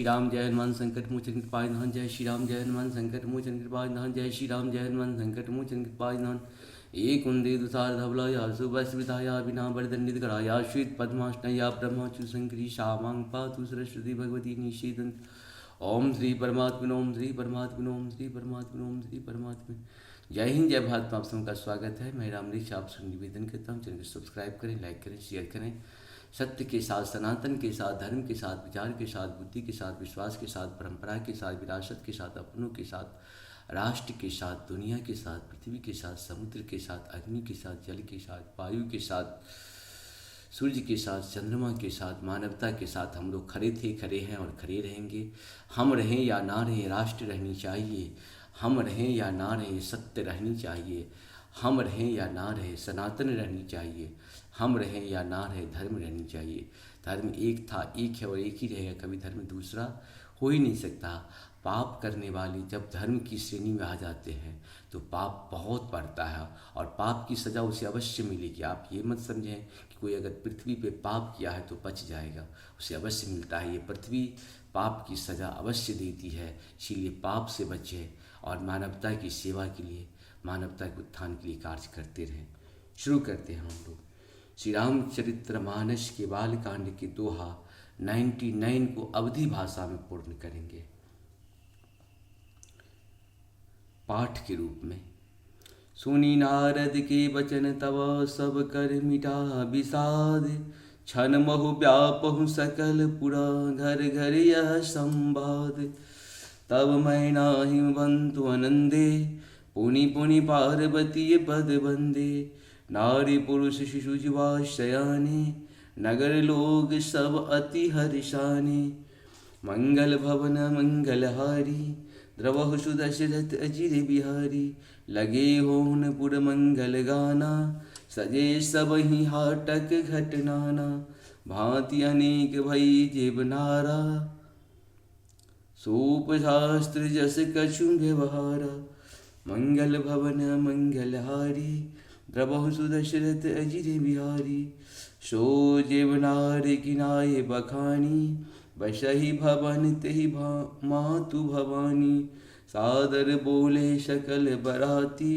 श्री राम जय हनुमान संकट मोचन कृपाय धन। जय श्री राम जय हनुमान संकट मोचन कृपाय धन। जय श्री राम जय हनुमान संकट मोचन कृपाय धन। एक कुंदे दुसार धवला या सुबस्विताया विना वरदंडित कराया श्वेत पद्माष्टया ब्रह्मचु शंकरी शामांग पातु सरस्वती भगवती निषेधन। ओम श्री परमात्मा ओम श्री परमात्मा ओम श्री परमात्मा ओम श्री परमात्मा। जय हिंद जय भारत। आप सबका स्वागत है। मैं रामनीश आप सबसे निवेदन करता हूँ, चैनल को सब्सक्राइब करें, लाइक करें, शेयर करें। सत्य के साथ, सनातन के साथ, धर्म के साथ, विचार के साथ, बुद्धि के साथ, विश्वास के साथ, परंपरा के साथ, विरासत के साथ, अपनों के साथ, राष्ट्र के साथ, दुनिया के साथ, पृथ्वी के साथ, समुद्र के साथ, अग्नि के साथ, जल के साथ, वायु के साथ, सूर्य के साथ, चंद्रमा के साथ, मानवता के साथ हम लोग खड़े थे, खड़े हैं और खड़े रहेंगे। हम रहें या ना रहें, राष्ट्र रहनी चाहिए। हम रहें या ना रहें, सत्य रहनी चाहिए। हम रहें या ना रहें, सनातन रहनी चाहिए। हम रहें या ना रहें, धर्म रहनी चाहिए। धर्म एक था, एक है और एक ही रहेगा, कभी धर्म दूसरा हो ही नहीं सकता। पाप करने वाले जब धर्म की श्रेणी में आ जाते हैं तो पाप बहुत बढ़ता है और पाप की सज़ा उसे अवश्य मिलेगी। आप ये मत समझें कि कोई अगर पृथ्वी पे पाप किया है तो बच जाएगा, उसे अवश्य मिलता है। ये पृथ्वी पाप की सज़ा अवश्य देती है, इसीलिए पाप से बचें और मानवता की सेवा के लिए, मानवता के उत्थान के लिए कार्य करते रहें। शुरू करते हैं हम लोग श्री रामचरितमानस के बालकांड के दोहा 99 को अवधी भाषा में पूर्ण करेंगे पाठ के रूप में। सुनी नारद के वचन तव सब कर मिटा विषाद। छन महु व्यापहु सकल पुरा घर घर यह संवाद। तब मैं नाही बंतु आनंदे पुनि पुनि पार्वती पद बंदे। नारी पुरुष शिशु जुवा शयाने नगर लोग सब अति हर्षाने। मंगल भवन मंगलहारी द्रवहु सुदशरथ अजिर बिहारी। लगे होन पुर मंगल गाना सजे सब ही हाटक घटनाना। भांति अनेक भई जेब नारा सूप शास्त्र जस कछु व्यवहारा। मंगल भवन मंगलहारी द्रवहु सुदशरथ अजिर बिहारी। सो जेब नार किनाए बखानी बसहि भवन तेहि मातु भवानी। सादर बोले सकल बराती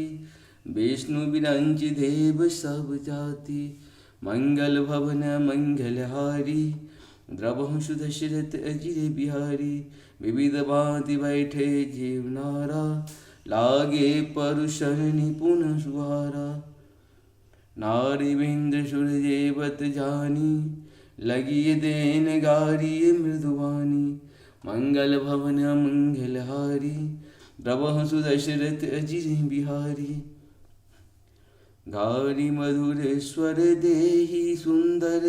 विष्णु विरंच देव सब जाति। मंगल भवन मंगलहारी द्रवहु सुदशरथ अजिर बिहारी। विविध भांति बैठे जीव नारा लागे परुषण निपुण सुहारा। नारी बिंद सुर जेवत जानी लगी देन गारी मृदुवानी। मंगल भवन मंगलहारी द्रवहु सुदशरथ अजिर बिहारी। गारी मधुर स्वर देहि सुंदर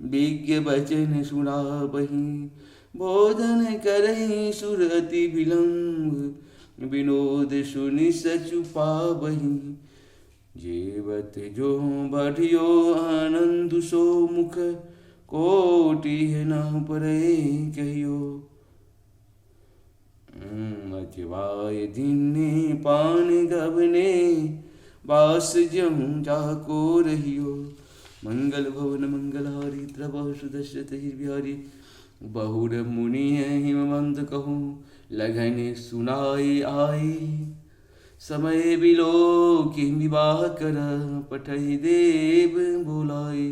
विज्ञ वचन सुनाबहि। भोजन करहि सुर अति विलंब विनोद सुनि सचु पाबहि। जीवत जो बढ़ियो आनंद सो मुख कोटि न परे कहियो। अजवाय दिने पान गबने बास जहूँ जाको रहियो। मंगल भवन मंगलहारी द्रवहु सुदशरथ अजिर बिहारी। बहुर मुनि हिमवंत कहूँ लगन सुनाई आई। समय बिलो कि विवाह कर पठहि देव बोलाए।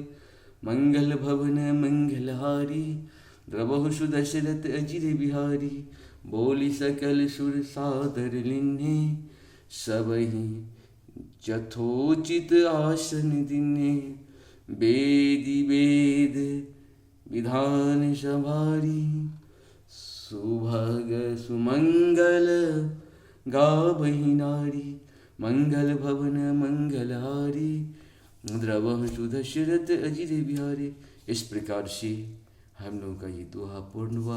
मंगल भवन मंगलहारी द्रवहु सुदशरथ अजिर बिहारी। बोली सकल सुर सादर लिन्हे सबहि यथोचित आसन दिन्हे। वेदी वेद विधान सवारी सुभग सुमंगल गावहि नारी। मंगल भवन मंगलहारी द्रवहु सुदशरथ अजिर बिहारी। इस प्रकार से हम लोगों का ये दोहा पूर्ण हुआ।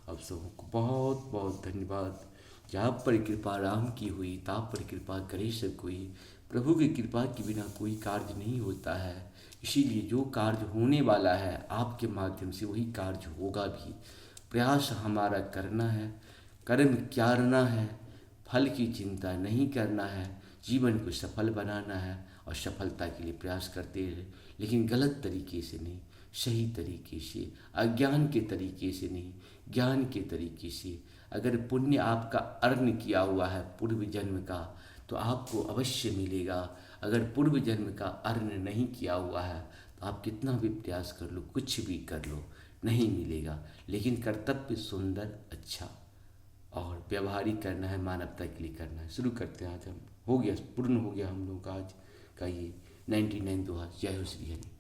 आप सबको बहुत बहुत धन्यवाद। जहाँ पर कृपा राम की हुई ताप पर कृपा गणेश कोई। प्रभु की कृपा के बिना कोई कार्य नहीं होता है, इसीलिए जो कार्य होने वाला है आपके माध्यम से वही कार्य होगा भी। प्रयास हमारा करना है, कर्म क्यारना है, फल की चिंता नहीं करना है। जीवन को सफल बनाना है और सफलता के लिए प्रयास करते रहे, लेकिन गलत तरीके से नहीं, सही तरीके से, अज्ञान के तरीके से नहीं, ज्ञान के तरीके से। अगर पुण्य आपका अर्न किया हुआ है पूर्व जन्म का तो आपको अवश्य मिलेगा। अगर पूर्व जन्म का अर्न नहीं किया हुआ है तो आप कितना भी प्रयास कर लो, कुछ भी कर लो, नहीं मिलेगा। लेकिन कर्तव्य सुंदर, अच्छा और व्यवहारिक करना है, मानवता के लिए करना है। शुरू करते हैं। आज हम हो गया, पूर्ण हो गया हम लोग का आज का ये 99 दोहा। जय हो श्री हरि।